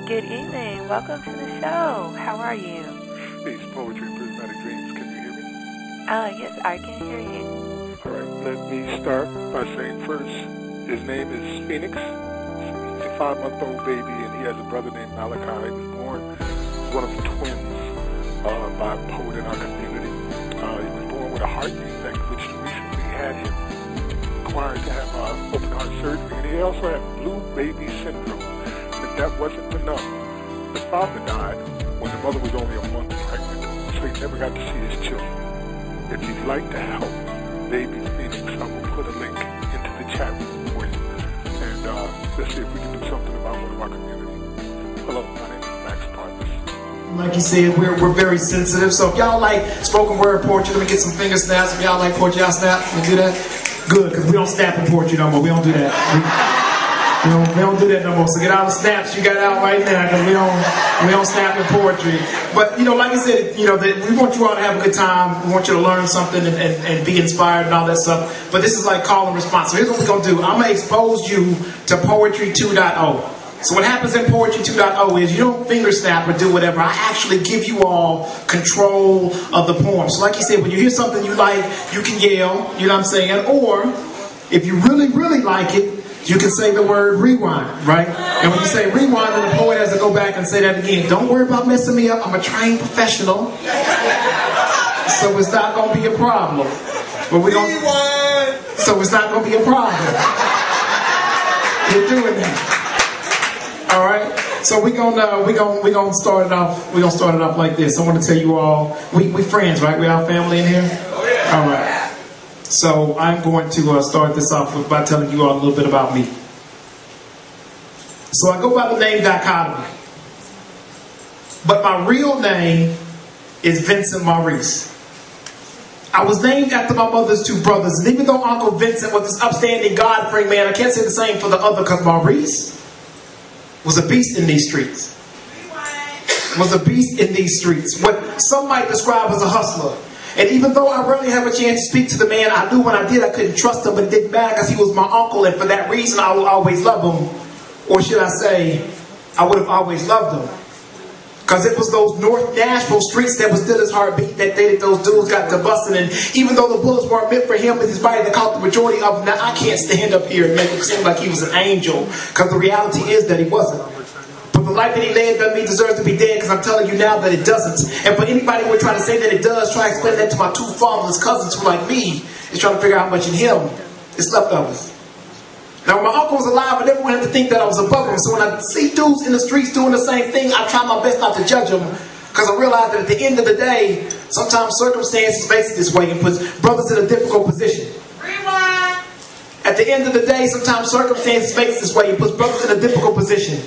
Good evening. Welcome to the show. How are you? Peace, poetry, and prismatic dreams. Can you hear me? Yes, I can hear you. All right, let me start by saying first, his name is Phoenix. He's a 5-month-old baby, and he has a brother named Malachi. He was born one of the twins by a poet in our community. He was born with a heart defect, which recently had him required to have open heart surgery. And he also had blue baby syndrome. And if that wasn't enough, the father died when the mother was only a month pregnant, so he never got to see his children. If you'd like to help baby Phoenix, I will put a link into the chat room for you. And let's see if we can do something about one of our community. Hello, my name is Max Parthas. Like you said, we're very sensitive. So if y'all like spoken word poetry, let me get some finger snaps. If y'all like poetry, y'all snap. Can we do that? Good, because we don't snap in poetry no more. We don't do that. We don't do that no more. So get all the snaps you got out right now, because we don't snap in poetry. But like I said, that we want you all to have a good time. We want you to learn something and be inspired and all that stuff. But this is like call and response. So here's what we're gonna do. I'm gonna expose you to Poetry 2.0. So what happens in Poetry 2.0 is you don't finger snap or do whatever. I actually give you all control of the poem. So like you said, when you hear something you like, you can yell, you know what I'm saying? Or if you really, really like it, you can say the word rewind, right? And when you say rewind, then the poet has to go back and say that again. Don't worry about messing me up. I'm a trained professional. So it's not going to be a problem. But rewind! So it's not going to be a problem. You're doing that. All right? So we're gonna start it off. We're gonna start it off like this. I want to tell you all, we friends, right? We our family in here? Oh, yeah. All right. So I'm going to start this off by telling you all a little bit about me. So I go by the name Dichotomy. But my real name is Vincent Maurice. I was named after my mother's two brothers. And even though Uncle Vincent was this upstanding God-fearing man, I can't say the same for the other, because Maurice was a beast in these streets. Was a beast in these streets. What some might describe as a hustler. And even though I rarely have a chance to speak to the man, I knew when I did I couldn't trust him, but it didn't matter because he was my uncle, and for that reason I will always love him. Or should I say, I would have always loved him. Because it was those North Nashville streets that was still his heartbeat that day that those dudes got to busting. And even though the bullets weren't meant for him, it's his body that caught the majority of them. Now I can't stand up here and make it seem like he was an angel, because the reality is that he wasn't. But the life that he led doesn't mean deserves to be dead, because I'm telling you now that it doesn't. And for anybody who would try to say that it does, try to explain that to my two fatherless cousins who, like me, is trying to figure out how much in him is leftovers. Now when my uncle was alive, I never wanted to think that I was above him. So when I see dudes in the streets doing the same thing, I try my best not to judge them, because I realize that at the end of the day, sometimes circumstances makes it this way and puts brothers in a difficult position. Rewind! At the end of the day, sometimes circumstances makes it this way and puts brothers in a difficult position.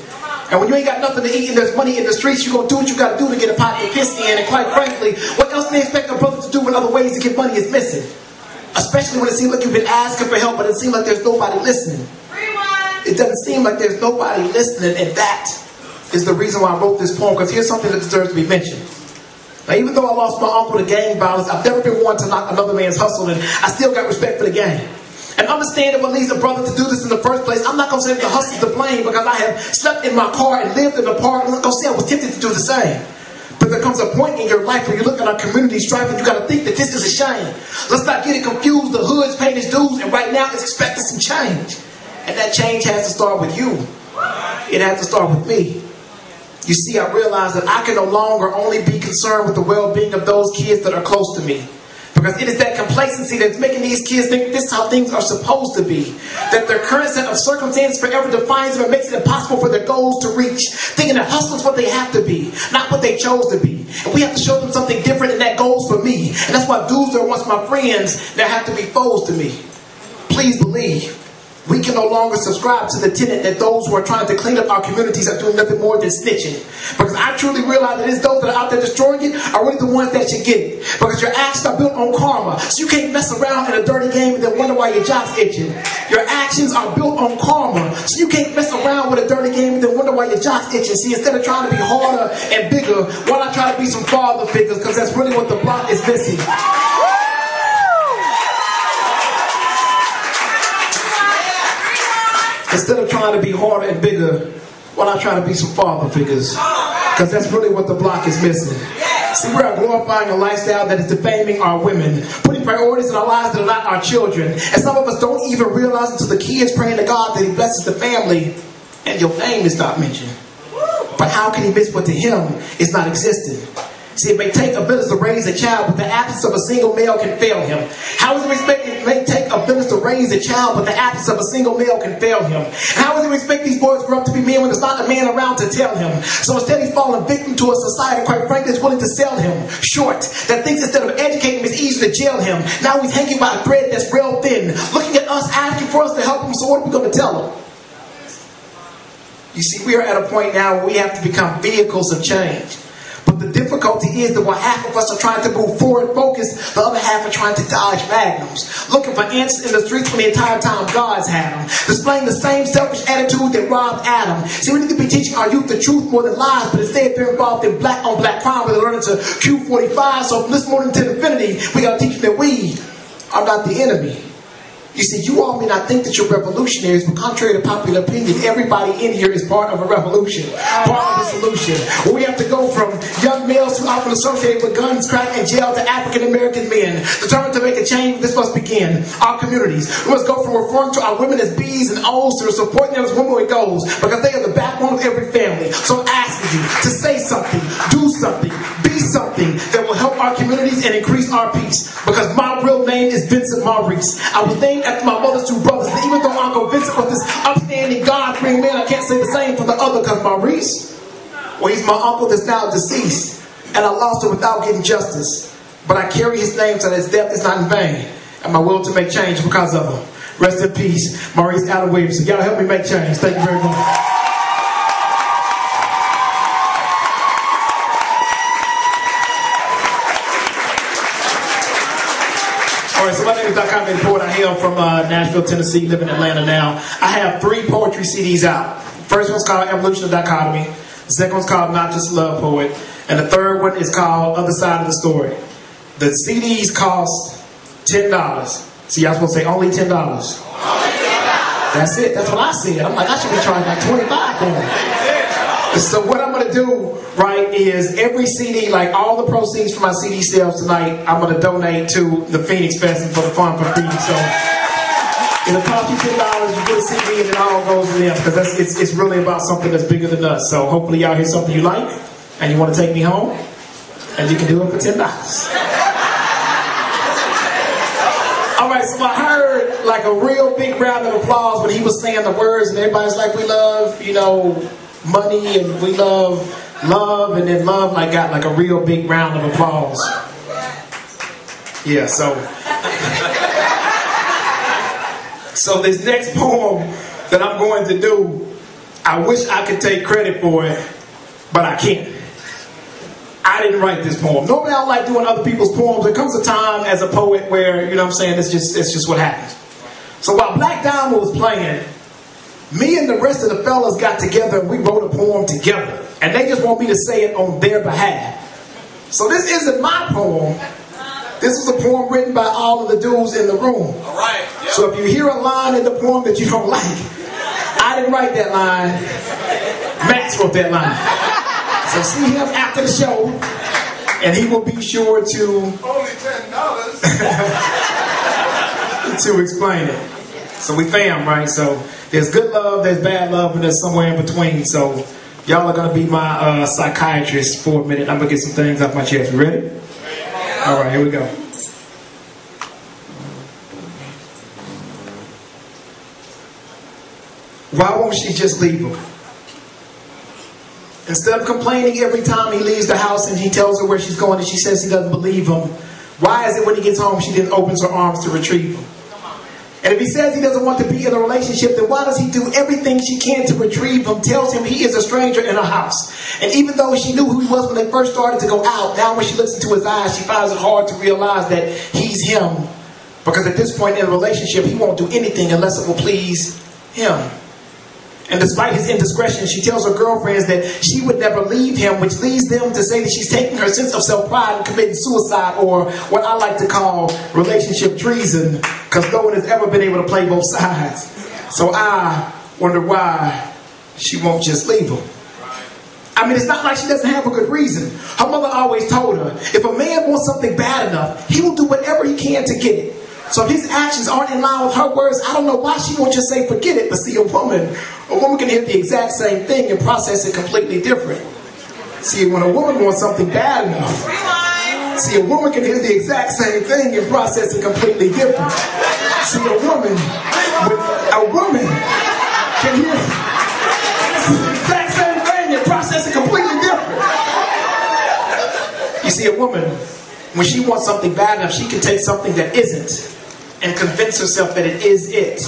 And when you ain't got nothing to eat and there's money in the streets, you're going to do what you got to do to get a pot to piss in. And quite frankly, what else do they expect a brother to do when other ways to get money is missing? Especially when it seems like you've been asking for help, but it seems like there's nobody listening. Rewind. It doesn't seem like there's nobody listening, and that is the reason why I wrote this poem, because here's something that deserves to be mentioned. Now, even though I lost my uncle to gang violence, I've never been one to knock another man's hustle, and I still got respect for the gang. And understand that what leads a brother to do this in the first place, I'm not going to say that the hustle's to blame, because I have slept in my car and lived in the park. I'm not going to say I was tempted to do the same. But there comes a point in your life where you look at our community striving, you got to think that this is a shame. Let's not get it confused. The hood's paid its dues, and right now it's expecting some change. And that change has to start with you. It has to start with me. You see, I realize that I can no longer only be concerned with the well-being of those kids that are close to me. Because it is that complacency that's making these kids think this is how things are supposed to be. That their current set of circumstances forever defines them and makes it impossible for their goals to reach. Thinking that hustle is what they have to be, not what they chose to be. And we have to show them something different, and that goes for me. And that's why dudes that were once my friends now have to be foes to me. Please believe. We can no longer subscribe to the tenet that those who are trying to clean up our communities are doing nothing more than snitching. Because I truly realize that it's those that are out there destroying it are really the ones that should get it. Because your actions are built on karma. So you can't mess around in a dirty game and then wonder why your jock's itching. Your actions are built on karma. So you can't mess around with a dirty game and then wonder why your jock's itching. See, instead of trying to be harder and bigger, why not try to be some father figures? Because that's really what the block is missing. Instead of trying to be harder and bigger, Well, I try to be some father figures, because that's really what the block is missing. See, we are glorifying a lifestyle that is defaming our women, putting priorities in our lives that are not our children. And some of us don't even realize until the kids praying to God that He blesses the family, and your name is not mentioned. But how can He miss what to Him is not existent? See, it may take a village to raise a child, but the absence of a single male can fail him. How is it expected? It may take a village to raise a child, but the absence of a single male can fail him. How is it expect these boys to grow up to be men when there's not a man around to tell him? So instead, he's falling victim to a society, quite frankly, that's willing to sell him short. That thinks instead of educating him, it's easy to jail him. Now he's hanging by a thread that's real thin, looking at us, asking for us to help him. So what are we going to tell him? You see, we are at a point now where we have to become vehicles of change. But the difficulty is that while half of us are trying to move forward focused, the other half are trying to dodge magnums, looking for ants in the streets when the entire time God's had them, displaying the same selfish attitude that robbed Adam. See, we need to be teaching our youth the truth more than lies, but instead they're involved in black on black crime where they're learning to Q45. So from this morning to infinity, we got to teach them that we are not the enemy. You see, you all may not think that you're revolutionaries, but contrary to popular opinion, everybody in here is part of a revolution, part of the solution. We have to go from young males who often associated with guns, crack, and jail to African-American men. Determined to make a change, this must begin. Our communities. We must go from referring to our women as B's and O's to supporting them as women with goals, because they are the backbone of every family. So I'm asking you to say something, do something, be something that will help our communities and increase our peace. Because my real name is Vincent Maurice. I was named after my mother's two brothers. And even though Uncle Vincent was this upstanding, God-fearing man, I can't say the same for the other, because Maurice, well, he's my uncle that's now deceased, and I lost him without getting justice. But I carry his name so that his death is not in vain, and my will to make change because of him. Rest in peace, Maurice Allen Williamson. Y'all help me make change. Thank you very much. So my name is Dichotomy, poet. I hail from Nashville, Tennessee, live in Atlanta now. I have 3 poetry CDs out. First one's called Evolution of Dichotomy. The second one's called Not Just Love Poet. And the third one is called Other Side of the Story. The CDs cost $10. See, y'all supposed to say only $10. Only $10. That's it. That's what I said. I'm like, I should be charging like $25 for it. So what I'm going to do, right, is every CD, like all the proceeds from my CD sales tonight, I'm going to donate to the Phoenix Fest for the Fun for Phoenix. So it'll cost you $10, you get a CD, and it all goes to them, because it's really about something that's bigger than us. So hopefully y'all hear something you like, and you want to take me home, and you can do it for $10. All right, so I heard like a real big round of applause when he was saying the words, and everybody's like, we love, you know, money, and we love love, and then love like got like a real big round of applause. Yeah, so this next poem that I'm going to do, I wish I could take credit for it, but I can't. I didn't write this poem. Normally I don't like doing other people's poems. There comes a time as a poet where, you know what I'm saying, it's just what happens. So while Black Diamond was playing, me and the rest of the fellas got together and we wrote a poem together. And they just want me to say it on their behalf. So this isn't my poem. This is a poem written by all of the dudes in the room. All right. Yep. So if you hear a line in the poem that you don't like, I didn't write that line. Max wrote that line. So see him after the show, and he will be sure to only $10 to explain it. So we fam, right? So there's good love, there's bad love, and there's somewhere in between. So y'all are gonna be my psychiatrist for a minute. I'm gonna get some things off my chest. You ready? All right, here we go. Why won't she just leave him? Instead of complaining every time he leaves the house and he tells her where she's going and she says he doesn't believe him, why is it when he gets home she then opens her arms to retrieve him? And if he says he doesn't want to be in a relationship, then why does he do everything she can to retrieve him, tells him he is a stranger in her house? And even though she knew who he was when they first started to go out, now when she looks into his eyes, she finds it hard to realize that he's him. Because at this point in a relationship, he won't do anything unless it will please him. And despite his indiscretion, she tells her girlfriends that she would never leave him, which leads them to say that she's taking her sense of self-pride and committing suicide, or what I like to call relationship treason, because no one has ever been able to play both sides. So I wonder why she won't just leave him. I mean, it's not like she doesn't have a good reason. Her mother always told her, if a man wants something bad enough, he will do whatever he can to get it. So if his actions aren't in line with her words, I don't know why she won't just say forget it. But see, a woman can hear the exact same thing and process it completely different. See, when a woman wants something bad enough, see, a woman can hear the exact same thing and process it completely different. See, a woman can hear the exact same thing and process it completely different. You see, a woman, when she wants something bad enough, she can take something that isn't and convince herself that it is it.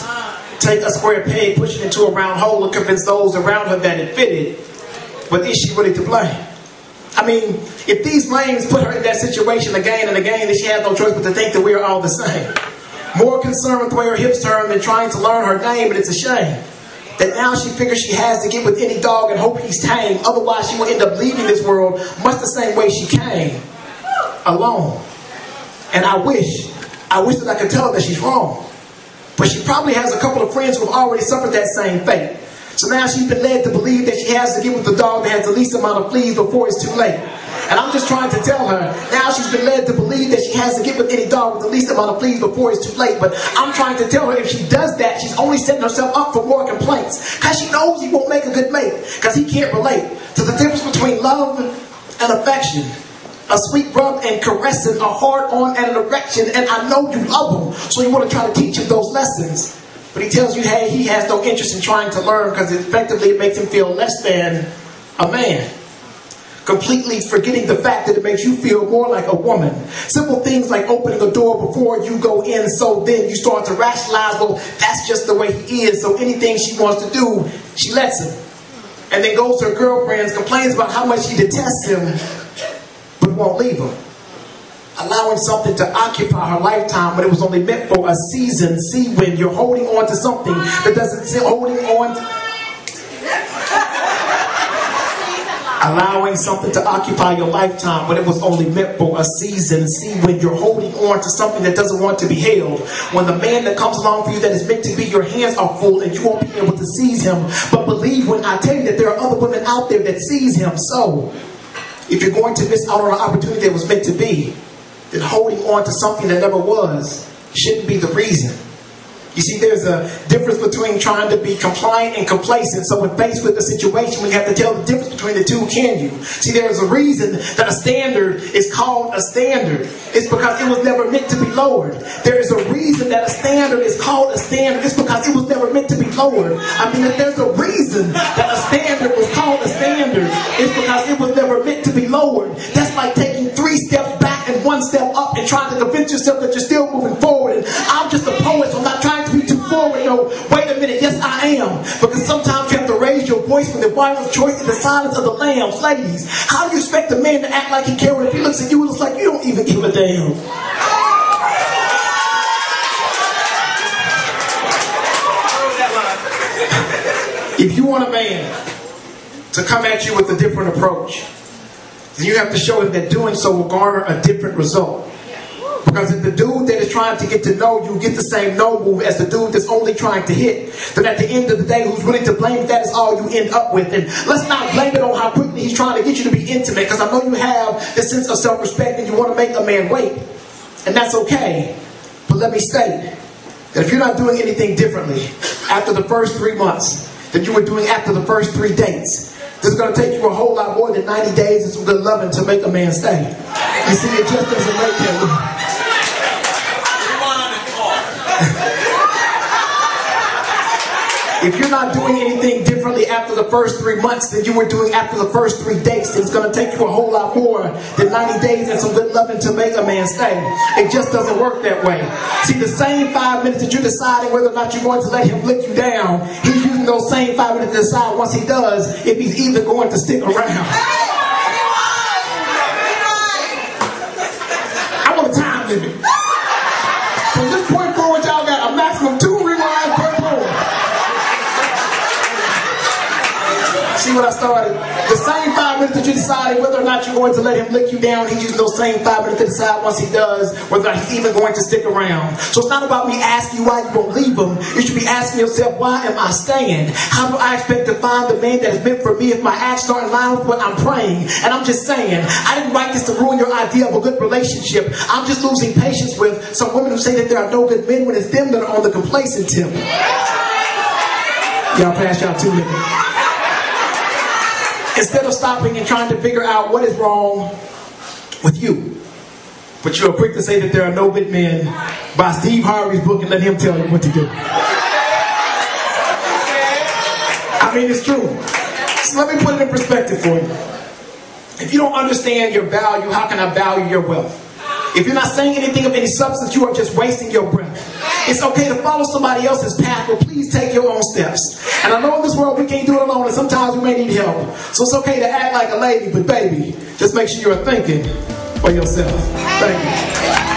Take a square peg, push it into a round hole, and convince those around her that it fitted. But is she really to blame? I mean, if these lames put her in that situation again and again, then she has no choice but to think that we are all the same. More concerned with the way her hips turn than trying to learn her name, and it's a shame that now she figures she has to get with any dog and hope he's tame. Otherwise, she will end up leaving this world much the same way she came, alone. And I wish that I could tell her that she's wrong. But she probably has a couple of friends who have already suffered that same fate. So now she's been led to believe that she has to get with the dog that has the least amount of fleas before it's too late. And I'm just trying to tell her, now she's been led to believe that she has to get with any dog with the least amount of fleas before it's too late. But I'm trying to tell her if she does that, she's only setting herself up for more complaints. Because she knows he won't make a good mate. Because he can't relate to the difference between love and affection. A sweet rub and caressing, a hard-on and an erection. And I know you love him, so you want to try to teach him those lessons. But he tells you, hey, he has no interest in trying to learn because effectively it makes him feel less than a man. Completely forgetting the fact that it makes you feel more like a woman. Simple things like opening a door before you go in, so then you start to rationalize, well, that's just the way he is, so anything she wants to do, she lets him. And then goes to her girlfriends, complains about how much she detests him, but won't leave him. Allowing something to occupy her lifetime when it was only meant for a season. See, when you're holding on to something that doesn't holding on to, allowing something to occupy your lifetime when it was only meant for a season. See, when you're holding on to something that doesn't want to be held. When the man that comes along for you that is meant to be, your hands are full and you won't be able to seize him. But believe when I tell you that there are other women out there that seize him. So, if you're going to miss out on an opportunity that was meant to be, then holding on to something that never was shouldn't be the reason. You see, there's a difference between trying to be compliant and complacent. So when faced with a situation, we have to tell the difference between the two, can you? See, there's a reason that a standard is called a standard. It's because it was never meant to be lowered. There is a reason that a standard is called a standard. It's because it was never meant to be lowered. I mean, if there's a reason that a standard was called a standard, it's because it was never meant to be lowered. That's like taking 3 steps back and 1 step up and trying to convince yourself that you're still moving forward. And I'm just a poet, so I'm not trying to be too forward. No, wait a minute, yes I am. Because sometimes you have to raise your voice when the violent choice in the silence of the lambs. Ladies, how do you expect a man to act like he cares if he looks at you and looks like you don't even give a damn? If you want a man to come at you with a different approach, then you have to show him that doing so will garner a different result. Because if the dude that is trying to get to know you get the same no move as the dude that's only trying to hit, then at the end of the day, who's willing to blame if that is all you end up with? And let's not blame it on how quickly he's trying to get you to be intimate, because I know you have this sense of self-respect and you want to make a man wait. And that's okay. But let me state that if you're not doing anything differently after the first 3 months than you were doing after the first 3 dates, this is going to take you a whole lot more than 90 days and some good loving to make a man stay. You see, it just doesn't make him. If you're not doing anything differently after the first 3 months than you were doing after the first 3 dates, then it's going to take you a whole lot more than 90 days and some good loving to make a man stay. It just doesn't work that way. See, the same 5 minutes that you're deciding whether or not you're going to let him lick you down, he's using those same 5 minutes to decide once he does if he's even going to stick around. I want a time limit. From this point forward, y'all got a maximum 2 rewinds per poem. See what I started? The same 5 5 minutes that you're deciding whether or not you're going to let him lick you down. He's using those same 5 minutes to decide once he does whether he's even going to stick around. So it's not about me asking you why you won't leave him. You should be asking yourself, why am I staying? How do I expect to find the man that is meant for me if my actions aren't in line with what I'm praying? And I'm just saying, I didn't write this to ruin your idea of a good relationship. I'm just losing patience with some women who say that there are no good men when it's them that are on the complacent tip. Y'all pass y'all 2 minutes. Instead of stopping and trying to figure out what is wrong with you, but you are quick to say that there are no good men, buy Steve Harvey's book and let him tell you what to do. I mean, it's true. So let me put it in perspective for you. If you don't understand your value, how can I value your wealth? If you're not saying anything of any substance, you are just wasting your breath. It's okay to follow somebody else's path, but please take your own steps. And I know in this world we can't do it alone, and sometimes we may need help. So it's okay to act like a lady, but baby, just make sure you're thinking for yourself. Thank you.